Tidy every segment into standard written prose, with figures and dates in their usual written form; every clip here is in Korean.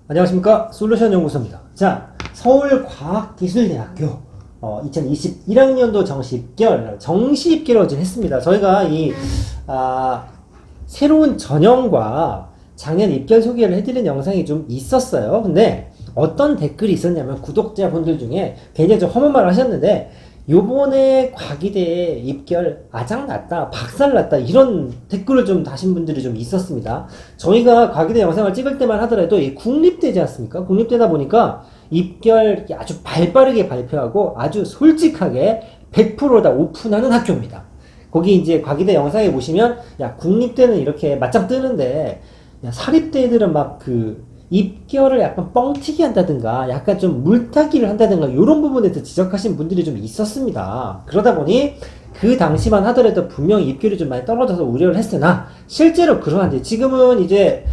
안녕하십니까, 솔루션 연구소입니다. 자, 서울과학기술대학교 2021학년도 정시 입결을 어제 했습니다. 저희가 새로운 전형과 작년 입결 소개를 해드린 영상이 좀 있었어요. 근데 어떤 댓글이 있었냐면, 구독자분들 중에 굉장히 좀 험한 말을 하셨는데, 요번에 과기대에 입결 아작났다, 박살났다, 이런 댓글을 좀 다신 분들이 좀 있었습니다. 저희가 과기대 영상을 찍을 때만 하더라도 이 국립대지 않습니까? 국립대다 보니까 입결 아주 발빠르게 발표하고 아주 솔직하게 100%다 오픈하는 학교입니다. 거기 이제 과기대 영상에 보시면, 야, 국립대는 이렇게 맞짱 뜨는데, 야, 사립대 애들은 막 입결을 약간 뻥튀기 한다든가 약간 좀 물타기를 한다든가 이런 부분에서 지적하신 분들이 좀 있었습니다. 그러다 보니 그 당시만 하더라도 분명히 입결이 좀 많이 떨어져서 우려를 했으나 실제로 그러한데, 지금은 이제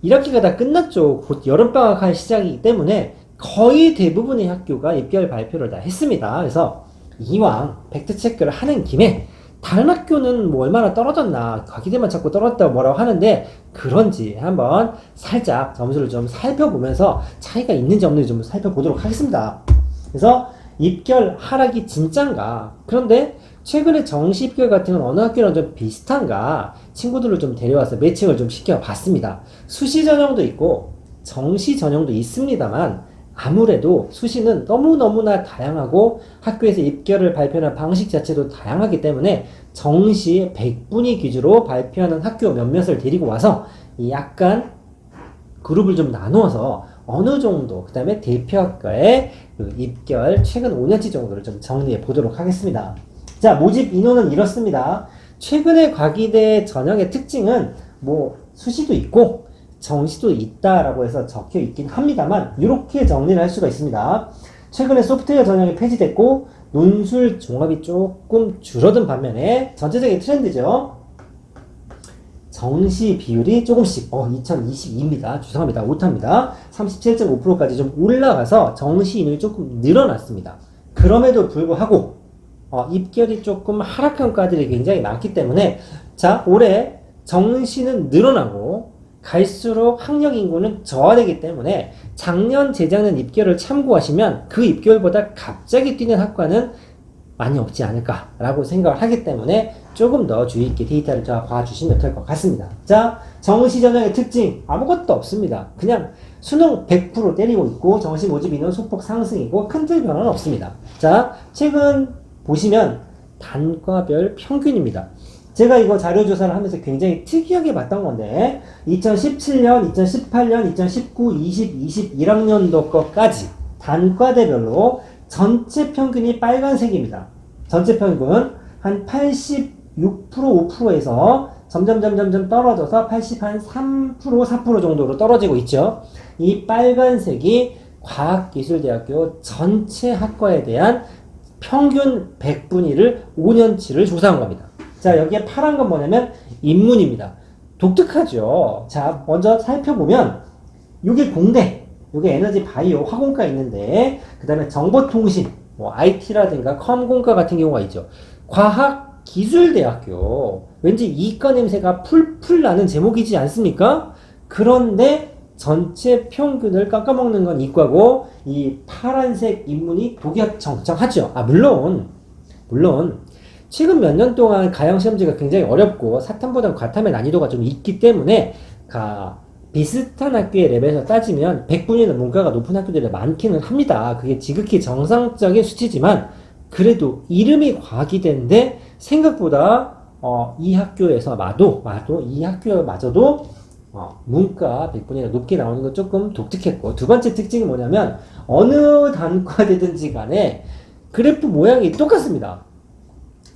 1학기가 다 끝났죠. 곧 여름방학 할 시작이기 때문에 거의 대부분의 학교가 입결 발표를 다 했습니다. 그래서 이왕 팩트체크를 하는 김에 다른 학교는 뭐 얼마나 떨어졌나, 과기대만 자꾸 떨어졌다고 뭐라고 하는데, 그런지 한번 살짝 점수를 좀 살펴보면서 차이가 있는지 없는지 좀 살펴보도록 하겠습니다. 그래서 입결 하락이 진짠가, 그런데 최근에 정시 입결 같은 건 어느 학교랑 좀 비슷한가, 친구들을 좀 데려와서 매칭을 좀 시켜봤습니다. 수시 전형도 있고 정시 전형도 있습니다만, 아무래도 수시는 너무너무나 다양하고 학교에서 입결을 발표하는 방식 자체도 다양하기 때문에 정시 100분위 기준으로 발표하는 학교 몇몇을 데리고 와서 약간 그룹을 좀 나누어서 어느 정도, 그 다음에 대표학과의 입결 최근 5년치 정도를 좀 정리해 보도록 하겠습니다. 자, 모집 인원은 이렇습니다. 최근에 과기대 전형의 특징은 뭐 수시도 있고 정시도 있다라고 해서 적혀 있긴 합니다만, 이렇게 정리를 할 수가 있습니다. 최근에 소프트웨어 전형이 폐지됐고 논술 종합이 조금 줄어든 반면에 전체적인 트렌드죠. 정시 비율이 조금씩 2022입니다. 죄송합니다. 오타입니다. 37.5%까지 좀 올라가서 정시 인원이 조금 늘어났습니다. 그럼에도 불구하고 입결이 조금 하락한 과들이 굉장히 많기 때문에, 자, 올해 정시는 늘어나고 갈수록 학력 인구는 저하되기 때문에 작년, 재작년 입결을 참고하시면 그 입결보다 갑자기 뛰는 학과는 많이 없지 않을까라고 생각을 하기 때문에 조금 더 주의 있게 데이터를 봐주시면 될 것 같습니다. 자, 정시 전형의 특징 아무것도 없습니다. 그냥 수능 100% 때리고 있고 정시 모집 인원 소폭 상승이고 큰틀 변화는 없습니다. 자, 최근 보시면 단과별 평균입니다. 제가 이거 자료조사를 하면서 굉장히 특이하게 봤던 건데, 2017년, 2018년, 2019, 20, 21학년도 것까지 단과대별로 전체 평균이 빨간색입니다. 전체 평균 한 86%, 5%에서 점점 떨어져서 83%, 4% 정도로 떨어지고 있죠. 이 빨간색이 과학기술대학교 전체 학과에 대한 평균 100분위를 5년치를 조사한 겁니다. 자, 여기에 파란 건 뭐냐면 인문입니다. 독특하죠. 자, 먼저 살펴보면 요게 공대, 요게 에너지 바이오 화공과 있는데, 그 다음에 정보통신, 뭐 IT라든가 컴공과 같은 경우가 있죠. 과학기술대학교, 왠지 이과 냄새가 풀풀 나는 제목이지 않습니까? 그런데 전체 평균을 깎아먹는 건 이과고, 이 파란색 인문이 독약정정하죠. 물론 최근 몇 년 동안 가형 시험지가 굉장히 어렵고 사탐보다 과탐의 난이도가 좀 있기 때문에 비슷한 학교의 레벨에서 따지면 100분위는 문과가 높은 학교들이 많기는 합니다. 그게 지극히 정상적인 수치지만, 그래도 이름이 과기대인데 생각보다 이 학교에서마도 이 학교마저도 문과 100분위가 높게 나오는 건 조금 독특했고, 두 번째 특징이 뭐냐면 어느 단과되든지 간에 그래프 모양이 똑같습니다.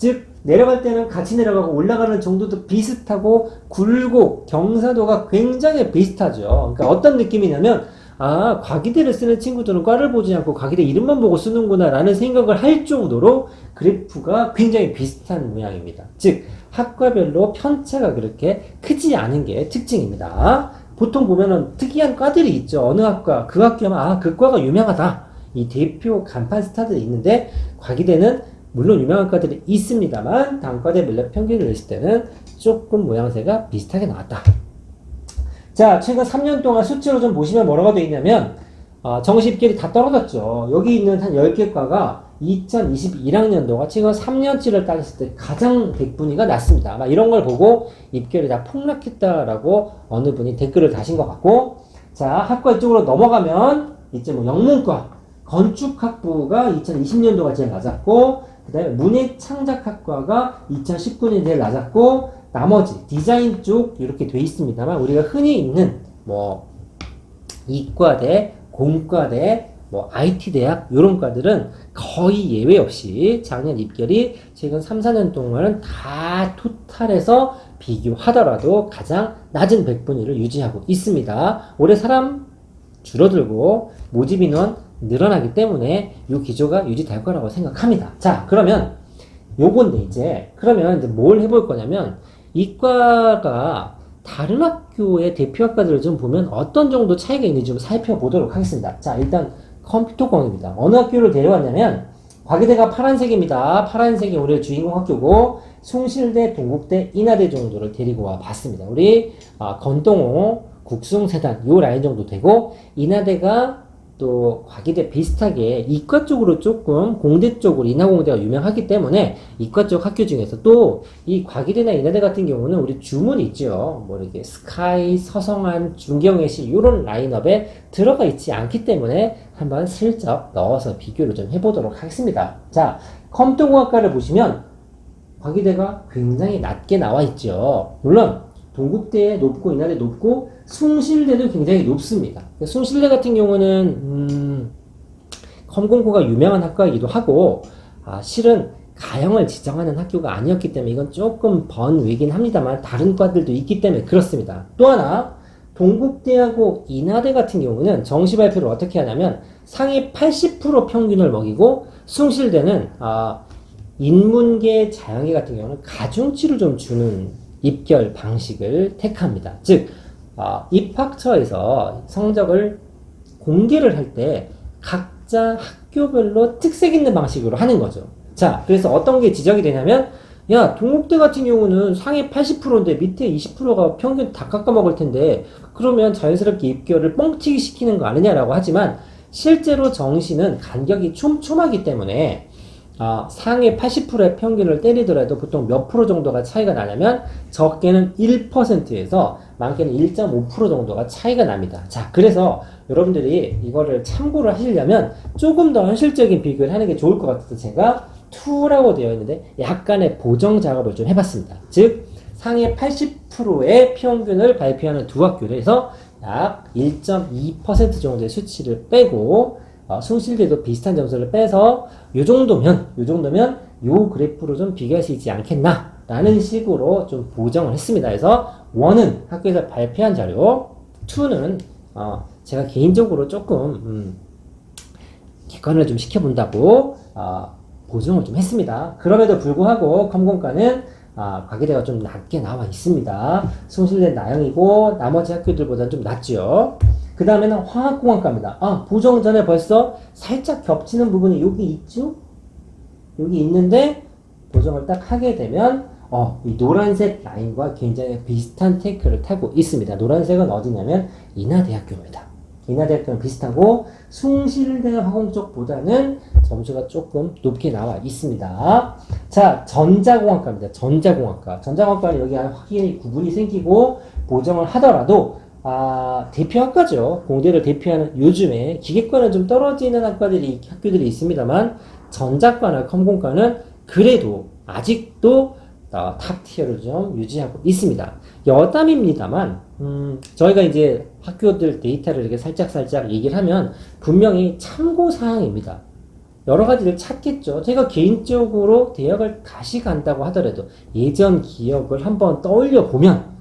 즉 내려갈 때는 같이 내려가고 올라가는 정도도 비슷하고 굴곡, 경사도가 굉장히 비슷하죠. 그러니까 어떤 느낌이냐면, 과기대를 쓰는 친구들은 과를 보지 않고 과기대 이름만 보고 쓰는구나 라는 생각을 할 정도로 그래프가 굉장히 비슷한 모양입니다. 즉 학과별로 편차가 그렇게 크지 않은 게 특징입니다. 보통 보면은 특이한 과들이 있죠. 어느 학과, 그 학교면 그 과가 유명하다, 이 대표 간판 스타들이 있는데, 과기대는 물론 유명한 과들이 있습니다만 단과대 물량 평균을 냈을 때는 조금 모양새가 비슷하게 나왔다. 자, 최근 3년 동안 수치로 좀 보시면 뭐라고 되어 있냐면, 정시 입결이 다 떨어졌죠. 여기 있는 한 10개 과가 2021학년도가 최근 3년치를 따졌을 때 가장 백분위가 낮습니다. 아마 이런 걸 보고 입결이 다 폭락했다라고 어느 분이 댓글을 다신 것 같고, 자, 학과 쪽으로 넘어가면, 이제 뭐 영문과, 건축학부가 2020년도가 제일 낮았고, 그 다음에 문예창작학과가 2019년에 제일 낮았고, 나머지 디자인 쪽 이렇게 돼 있습니다만, 우리가 흔히 있는 뭐 이과대, 공과대, 뭐 IT 대학 이런 과들은 거의 예외 없이 작년 입결이 최근 3, 4년 동안은 다 토탈해서 비교하더라도 가장 낮은 백분위를 유지하고 있습니다. 올해 사람 줄어들고 모집 인원 늘어나기 때문에 이 기조가 유지될 거라고 생각합니다. 자, 그러면 요건데 그러면 이제 뭘 해볼 거냐면 이과가 다른 학교의 대표학과들을 좀 보면 어떤 정도 차이가 있는지 좀 살펴보도록 하겠습니다. 자, 일단 컴퓨터공입니다. 어느 학교를 데려왔냐면 과기대가 파란색입니다. 파란색이 올해 주인공 학교고 숭실대, 동국대, 인하대 정도를 데리고 와 봤습니다. 우리 건동호, 국숭세단 요 라인 정도 되고 인하대가 또 과기대 비슷하게 이과 쪽으로 조금 공대 쪽으로 인하공대가 유명하기 때문에 이과 쪽 학교 중에서 또 이 과기대나 인하대 같은 경우는 우리 주문이 있죠. 뭐 이렇게 스카이, 서성한, 중경외시 이런 라인업에 들어가 있지 않기 때문에 한번 슬쩍 넣어서 비교를 좀 해보도록 하겠습니다. 자, 컴퓨터공학과를 보시면 과기대가 굉장히 낮게 나와 있죠. 물론 동국대 높고 인하대 높고 숭실대도 굉장히 높습니다. 숭실대 같은 경우는 컴공고가 유명한 학과이기도 하고 실은 가형을 지정하는 학교가 아니었기 때문에 이건 조금 번외긴 합니다만 다른 과들도 있기 때문에 그렇습니다. 또 하나 동국대하고 인하대 같은 경우는 정시 발표를 어떻게 하냐면 상위 80% 평균을 먹이고 숭실대는 인문계 자연계 같은 경우는 가중치를 좀 주는 입결 방식을 택합니다. 즉 입학처에서 성적을 공개를 할 때 각자 학교별로 특색 있는 방식으로 하는 거죠. 자, 그래서 어떤 게 지적이 되냐면 야, 동국대 같은 경우는 상위 80%인데 밑에 20%가 평균 다 깎아먹을 텐데 그러면 자연스럽게 입결을 뻥튀기 시키는 거 아니냐라고 하지만 실제로 정시는 간격이 촘촘하기 때문에 상위 80%의 평균을 때리더라도 보통 몇 프로 정도가 차이가 나냐면 적게는 1%에서 많게는 1.5% 정도가 차이가 납니다. 자, 그래서 여러분들이 이거를 참고를 하시려면 조금 더 현실적인 비교를 하는 게 좋을 것 같아서 제가 2라고 되어 있는데 약간의 보정 작업을 좀 해봤습니다. 즉 상위 80%의 평균을 발표하는 두 학교에서 약 1.2% 정도의 수치를 빼고 숭실대도 비슷한 점수를 빼서 요 정도면 요 그래프로 좀 비교할 수 있지 않겠나 라는 식으로 좀 보정을 했습니다. 그래서 1은 학교에서 발표한 자료, 2는 제가 개인적으로 조금 객관을 좀 시켜본다고 보정을 좀 했습니다. 그럼에도 불구하고 컴공과는 과기대가 좀 낮게 나와 있습니다. 숭실대 나영이고 나머지 학교들보다는 좀 낮죠. 그 다음에는 화학공학과입니다. 보정 전에 벌써 살짝 겹치는 부분이 여기 있죠? 여기 있는데 보정을 딱 하게 되면 이 노란색 라인과 굉장히 비슷한 테이크를 타고 있습니다. 노란색은 어디냐면 인하대학교입니다. 인하대학교는 비슷하고 숭실대 화공 쪽보다는 점수가 조금 높게 나와 있습니다. 자, 전자공학과입니다. 전자공학과는 여기 확연히 구분이 생기고 보정을 하더라도 대표학과죠. 공대를 대표하는 요즘에 기계과는 좀 떨어지는 학과들이 학교들이 있습니다만 전자과나 컴공과는 그래도 아직도 탑 티어를 좀 유지하고 있습니다. 여담입니다만 저희가 이제 학교들 데이터를 이렇게 살짝 얘기를 하면 분명히 참고 사항입니다. 여러 가지를 찾겠죠. 제가 개인적으로 대학을 다시 간다고 하더라도 예전 기억을 한번 떠올려 보면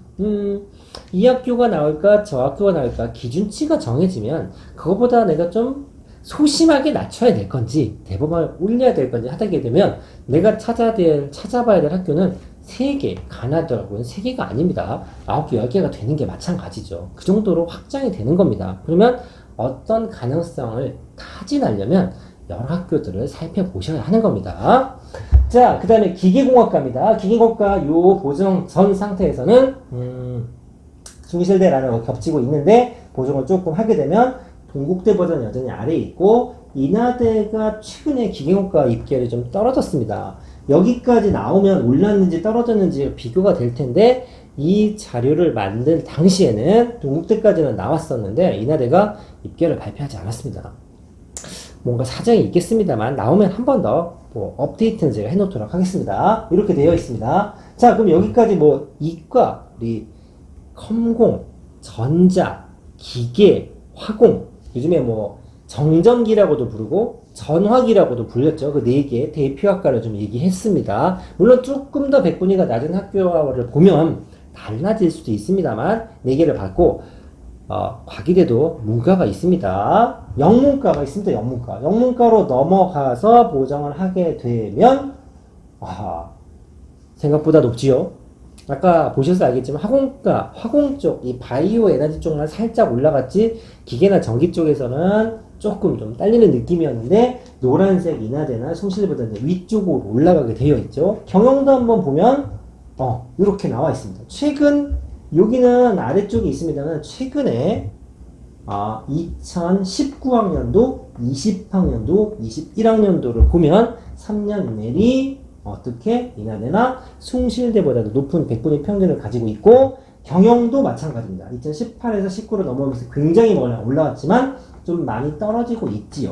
이 학교가 나올까 저 학교가 나올까 기준치가 정해지면 그거보다 내가 좀 소심하게 낮춰야 될 건지 대법원을 올려야 될 건지 하게 되면 내가 찾아봐야 될 학교는 3개, 가나더라고요. 3개가 아닙니다. 9개, 10개가 되는 게 마찬가지죠. 그 정도로 확장이 되는 겁니다. 그러면 어떤 가능성을 타진하려면 여러 학교들을 살펴보셔야 하는 겁니다. 자, 그 다음에 기계공학과입니다. 기계공학과 요 보정 전 상태에서는 숭실대라는 거 겹치고 있는데 보정을 조금 하게 되면 동국대보다는 여전히 아래에 있고 인하대가 최근에 기계공과 입결이 좀 떨어졌습니다. 여기까지 나오면 올랐는지 떨어졌는지 비교가 될 텐데 이 자료를 만든 당시에는 동국대까지는 나왔었는데 인하대가 입결을 발표하지 않았습니다. 뭔가 사정이 있겠습니다만 나오면 한 번 더 뭐 업데이트는 제가 해놓도록 하겠습니다. 이렇게 되어 있습니다. 자, 그럼 여기까지 뭐 이과, 우리 컴공, 전자, 기계, 화공, 요즘에 뭐 정전기라고도 부르고 전화기라고도 불렸죠. 그 네 개 대표학과를 좀 얘기했습니다. 물론 조금 더 백분위가 낮은 학교를 보면 달라질 수도 있습니다만 네 개를 받고 과기대도 문과가 있습니다. 영문과가 있습니다. 영문과로 넘어가서 보정을 하게 되면 생각보다 높지요. 아까 보셔서 알겠지만 화공 쪽, 이 바이오 에너지 쪽만 살짝 올라갔지 기계나 전기 쪽에서는 조금 좀 딸리는 느낌이었는데 노란색 인하대나 숭실보다는 위쪽으로 올라가게 되어 있죠. 경영도 한번 보면 이렇게 나와 있습니다. 최근 여기는 아래쪽에 있습니다만 최근에 2019학년도, 20학년도, 21학년도를 보면 3년 내리 어떻게 인하대나 숭실대보다도 높은 백분위 평균을 가지고 있고 경영도 마찬가지입니다. 2018에서 19로 넘어오면서 굉장히 올라왔지만 좀 많이 떨어지고 있지요.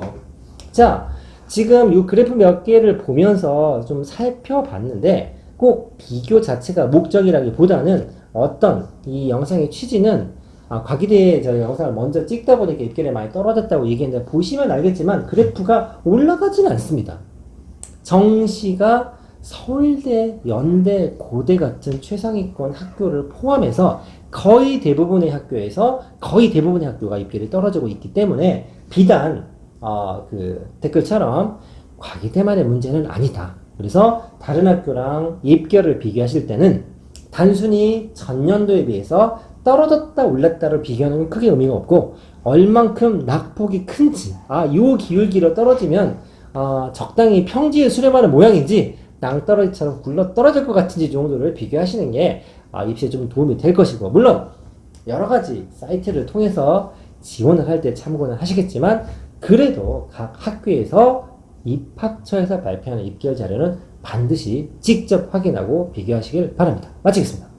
자, 지금 이 그래프 몇 개를 보면서 좀 살펴봤는데 꼭 비교 자체가 목적이라기보다는 어떤 이 영상의 취지는 과기대에 저 영상을 먼저 찍다 보니까 입결이 많이 떨어졌다고 얘기했는데 보시면 알겠지만 그래프가 올라가지는 않습니다. 정시가 서울대, 연대, 고대 같은 최상위권 학교를 포함해서 거의 대부분의 학교가 입결이 떨어지고 있기 때문에 비단 그 댓글처럼 과기대만의 문제는 아니다. 그래서 다른 학교랑 입결을 비교하실 때는 단순히 전년도에 비해서 떨어졌다 올랐다를 비교하는 건 크게 의미가 없고 얼만큼 낙폭이 큰지 요 기울기로 떨어지면 적당히 평지에 수렴하는 모양인지 낭떠러지처럼 굴러 떨어질 것 같은지 정도를 비교하시는 게 입시에 좀 도움이 될 것이고 물론 여러 가지 사이트를 통해서 지원을 할 때 참고는 하시겠지만 그래도 각 학교에서 입학처에서 발표하는 입결 자료는 반드시 직접 확인하고 비교하시길 바랍니다. 마치겠습니다.